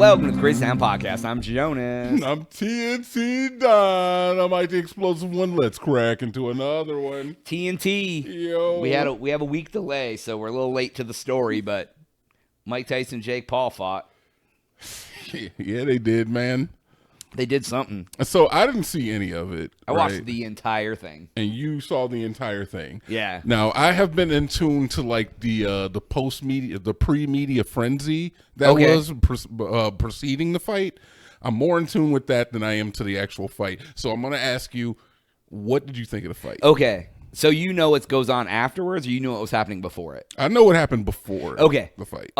welcome to the Great Sound Podcast. I'm Jonas. I'm TNT Don. I'm like the explosive one. Let's crack into another one. TNT. Yo. We have a week delay, so we're a little late to the story, but Mike Tyson, Jake Paul fought. Yeah, they did, man. They did something. So I didn't see any of it. I watched the entire thing. And you saw the entire thing. Yeah. Now I have been in tune to like the post media, the pre media frenzy that was preceding the fight. I'm more in tune with that than I am to the actual fight. So I'm going to ask you, what did you think of the fight? Okay. So you know what goes on afterwards, or you know what was happening before it? I know what happened before the fight.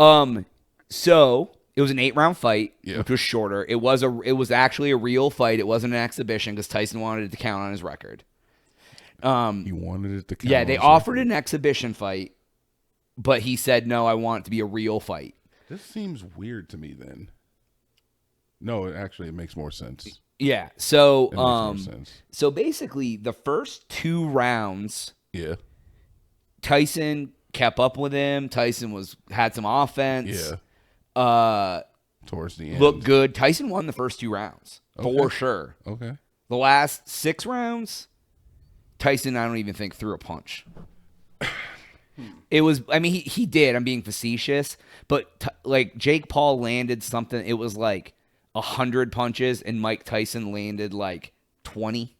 So it was an 8-round fight, Yeah. which was shorter. It was actually a real fight. It wasn't an exhibition because Tyson wanted it to count on his record. He wanted it to count. Yeah, they offered an exhibition fight, but he said, no, I want it to be a real fight. This seems weird to me then. No, it makes more sense. Yeah, so It makes more sense. so basically the first 2 rounds, Yeah. Tyson kept up with him. Tyson had some offense. Yeah. Towards the end. Looked good. Tyson won the first 2 rounds for sure. Okay. The last 6 rounds, Tyson, I don't even think, threw a punch. It was, I mean, he did. I'm being facetious, but like Jake Paul landed something. It was like 100 punches, and Mike Tyson landed like 20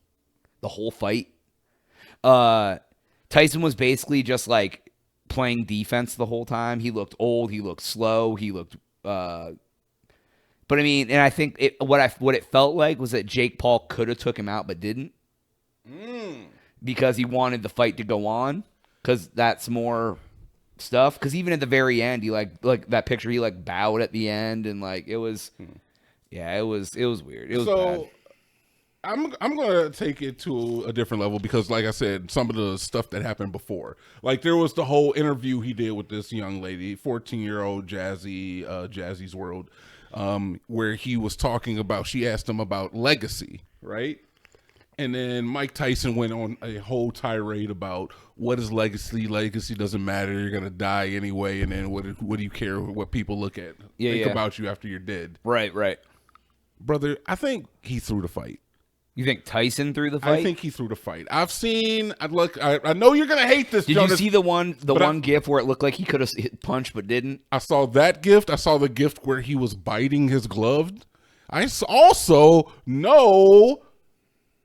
the whole fight. Tyson was basically just like playing defense the whole time. He looked old. He looked slow. He looked. But I mean, and I think what it felt like was that Jake Paul could have took him out, but didn't, because he wanted the fight to go on. Because that's more stuff. Because even at the very end, he like that picture, he like bowed at the end, and like it was, yeah, it was weird. It was bad. I'm gonna take it to a different level because, like I said, some of the stuff that happened before, like there was the whole interview he did with this young lady, 14-year-old Jazzy's World, where he was talking about. She asked him about legacy, right? And then Mike Tyson went on a whole tirade about what is legacy. Legacy doesn't matter. You're gonna die anyway. And then what do you care what people look at? Think about you after you're dead. Right. Brother, I think he threw the fight. You think Tyson threw the fight? I think he threw the fight. I've seen. I know you're gonna hate this. Did Jonas, you see the one gif where it looked like he could have punched but didn't? I saw that gift. I saw the gift where he was biting his glove. I also know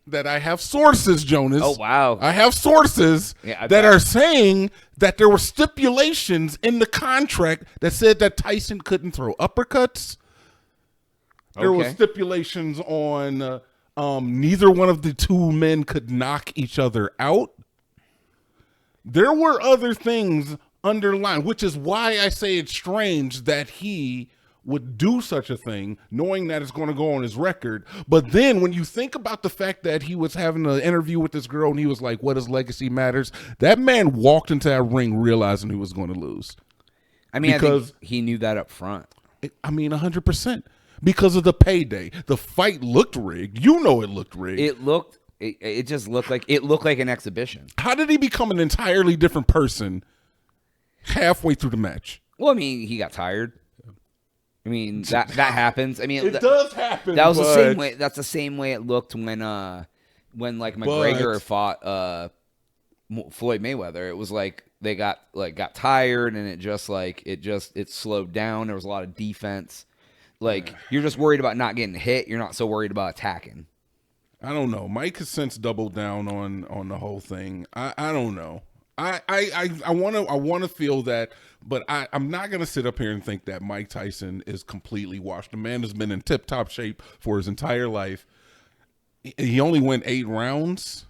that I have sources, Jonas. Oh wow! I have sources that are saying that there were stipulations in the contract that said that Tyson couldn't throw uppercuts. There were stipulations on. Neither one of the 2 men could knock each other out. There were other things underlined, which is why I say it's strange that he would do such a thing, knowing that it's going to go on his record. But then when you think about the fact that he was having an interview with this girl and he was like, what does legacy matters? That man walked into that ring realizing he was going to lose. I mean, because I think he knew that up front. 100%. Because of the payday. The fight looked rigged. You know it looked rigged. It just looked like an exhibition. How did he become an entirely different person halfway through the match? Well, I mean, he got tired. I mean, that happens. I mean, it does happen. That was the same way. That's the same way it looked when like McGregor fought Floyd Mayweather. It was like they got tired, and it slowed down. There was a lot of defense. Like, you're just worried about not getting hit. You're not so worried about attacking. I don't know. Mike has since doubled down on the whole thing. I don't know. I want to feel that, but I'm not going to sit up here and think that Mike Tyson is completely washed. The man has been in tip-top shape for his entire life. He only went 8 rounds.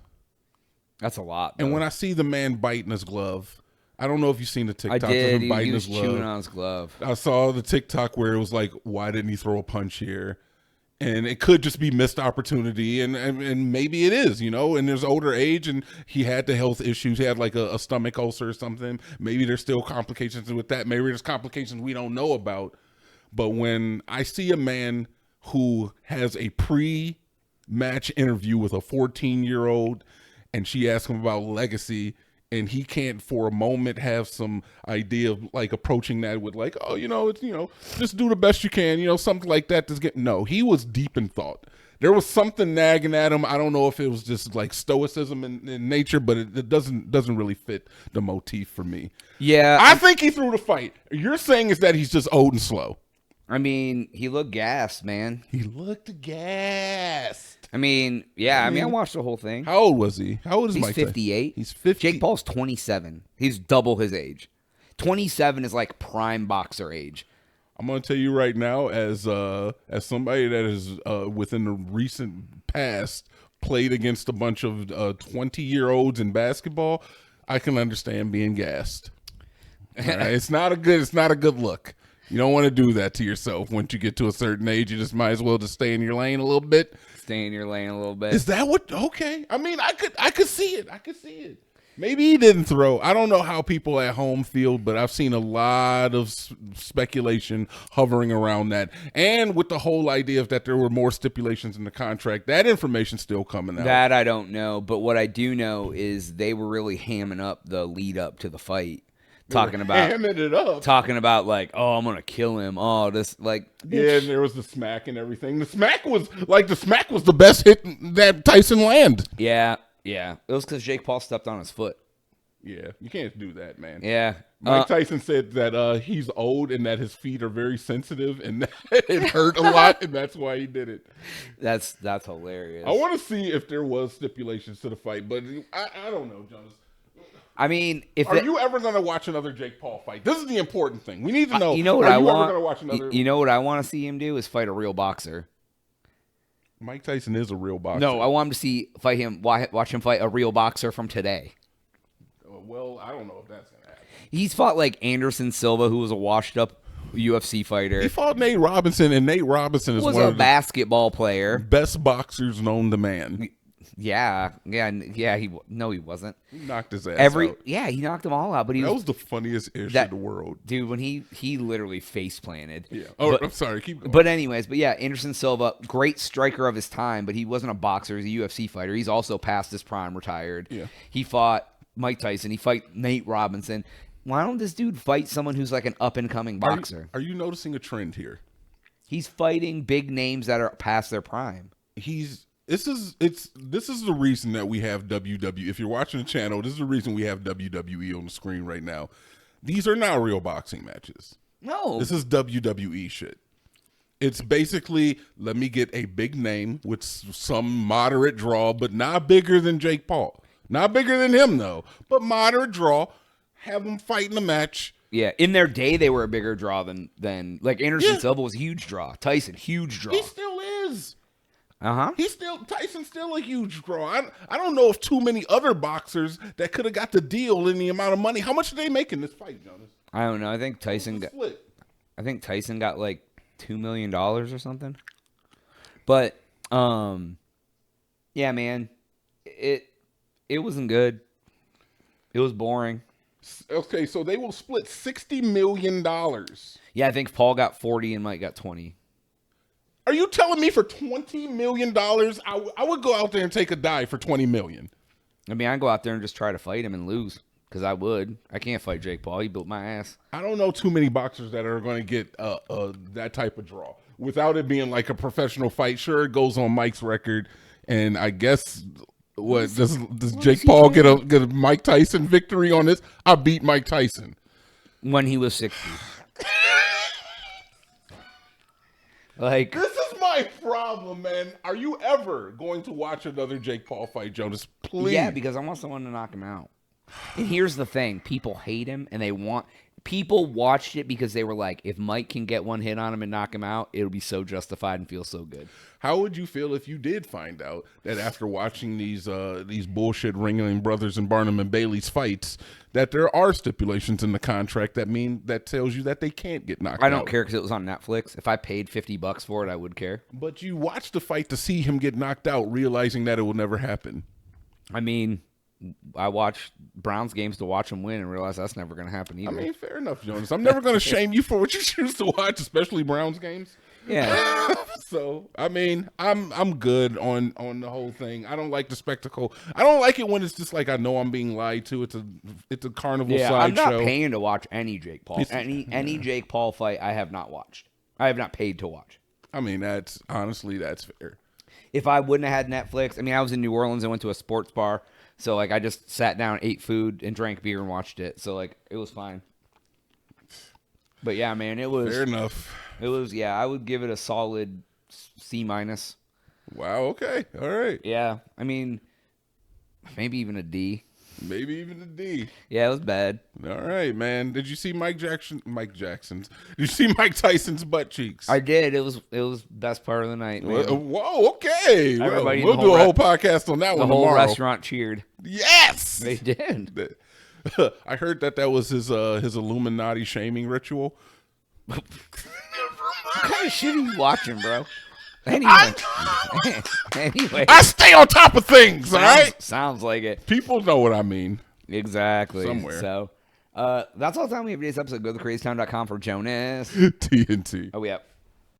That's a lot, though. And when I see the man biting his glove, I don't know if you've seen the TikTok of him biting he was his glove. chewing on his glove. I saw the TikTok where it was like, why didn't he throw a punch here? And it could just be missed opportunity, and maybe it is, and there's older age, and he had the health issues. He had like a stomach ulcer or something. Maybe there's still complications with that. Maybe there's complications we don't know about. But when I see a man who has a pre-match interview with a 14-year-old, and she asks him about legacy, and he can't for a moment have some idea of like approaching that with like, oh, it's just do the best you can, something like that. No, he was deep in thought. There was something nagging at him. I don't know if it was just like stoicism in nature, but it doesn't really fit the motif for me. Yeah, I think he threw the fight. You're saying is that he's just old and slow. I mean, he looked gassed, man. He looked gassed. I mean, yeah. I watched the whole thing. How old was he? How old is Mike? He's 58. He's 50. Jake Paul's 27. He's double his age. 27 is like prime boxer age. I'm going to tell you right now, as somebody that is within the recent past played against a bunch of 20-year-olds in basketball, I can understand being gassed. All right? It's not a good look. You don't want to do that to yourself. Once you get to a certain age, you just might as well just stay in your lane a little bit. Stay in your lane a little bit. Is that what? Okay. I mean, I could see it. I could see it. Maybe he didn't throw. I don't know how people at home feel, but I've seen a lot of speculation hovering around that. And with the whole idea of that there were more stipulations in the contract, that information's still coming out. That I don't know. But what I do know is they were really hamming up the lead up to the fight. Talking about like, oh, I'm gonna kill him. Oh, this like yeah, and there was the smack and everything. The smack was the best hit that Tyson landed. Yeah. It was because Jake Paul stepped on his foot. Yeah, you can't do that, man. Yeah. Mike Tyson said that he's old and that his feet are very sensitive and that it hurt a lot, and that's why he did it. That's hilarious. I want to see if there was stipulations to the fight, but I don't know, Jonas. I mean, are you ever going to watch another Jake Paul fight? This is the important thing. We need to know. You know what I want? You know what I want to see him do is fight a real boxer. Mike Tyson is a real boxer. No, I want him to watch him fight a real boxer from today. Well, I don't know if that's going to happen. He's fought like Anderson Silva, who was a washed-up UFC fighter. He fought Nate Robinson, and Nate Robinson is was one a of the basketball player, best boxers known to man. Yeah. He wasn't. He knocked his ass out. Yeah, he knocked them all out. But that was the funniest ish in the world, dude. When he literally face planted. Yeah. Oh, I'm sorry. Keep going. But anyways, Anderson Silva, great striker of his time, but he wasn't a boxer. He's a UFC fighter. He's also past his prime, retired. Yeah. He fought Mike Tyson. He fought Nate Robinson. Why don't this dude fight someone who's like an up and coming boxer? Are you noticing a trend here? He's fighting big names that are past their prime. This is the reason that we have WWE. If you're watching the channel, this is the reason we have WWE on the screen right now. These are not real boxing matches. No. This is WWE shit. It's basically, let me get a big name with some moderate draw, but not bigger than Jake Paul. Not bigger than him, though, but moderate draw. Have them fight in a match. Yeah, in their day, they were a bigger draw than like Anderson Silva was a huge draw. Tyson, huge draw. He still is. Uh-huh. Tyson's still a huge draw. I don't know if too many other boxers that could have got the deal in the amount of money. How much did they make in this fight, Jonas? I don't know. I think Tyson got like $2 million or something. But yeah, man. It wasn't good. It was boring. Okay, so they will split $60 million. Yeah, I think Paul got 40 and Mike got 20. Are you telling me for $20 million, I would go out there and take a dive for $20 million? I mean, I'd go out there and just try to fight him and lose, because I would. I can't fight Jake Paul. He built my ass. I don't know too many boxers that are going to get that type of draw without it being like a professional fight. Sure, it goes on Mike's record, and I guess does Jake Paul get a Mike Tyson victory on this? I beat Mike Tyson when he was 60. Like, this is my problem, man. Are you ever going to watch another Jake Paul fight, Jonas? Please. Yeah, because I want someone to knock him out. And here's the thing. People hate him, and people watched it because they were like, if Mike can get one hit on him and knock him out, it'll be so justified and feel so good. How would you feel if you did find out that after watching these bullshit Ringling Brothers and Barnum and Bailey's fights, that there are stipulations in the contract that tells you that they can't get knocked out? I don't care because it was on Netflix. If I paid $50 for it, I would care. But you watched the fight to see him get knocked out, realizing that it will never happen. I mean, I watched Browns games to watch him win and realize that's never going to happen either. I mean, fair enough, Jonas. I'm never going to shame you for what you choose to watch, especially Browns games. Yeah. So I mean, I'm good on the whole thing. I don't like the spectacle. I don't like it when it's just like I know I'm being lied to. It's a carnival Yeah, I'm not sideshow. paying to watch any Jake Paul. Any Jake Paul fight I have not watched. I have not paid to watch. I mean, that's fair. If I wouldn't have had Netflix, I mean, I was in New Orleans and went to a sports bar. So, like, I just sat down, ate food, and drank beer and watched it. So, like, it was fine. But, yeah, man, it was... Fair enough. It was, yeah, I would give it a solid C-. Wow, okay. All right. Yeah, I mean, maybe even a D. Maybe even a D. Yeah, it was bad. All right, man. Did you see Mike Jackson's? Did you see Mike Tyson's butt cheeks? I did. It was best part of the night, man. Whoa, okay. Everybody We'll do a whole podcast on that one tomorrow. The whole restaurant cheered. Yes! They did. I heard that was his Illuminati shaming ritual. What kind of shit are you watching, bro? Anyway, I stay on top of things, all right? Sounds like it. People know what I mean. Exactly. Somewhere. So, that's all the time we have for today's episode. Go to crazytown.com for Jonas. TNT. Oh, yeah.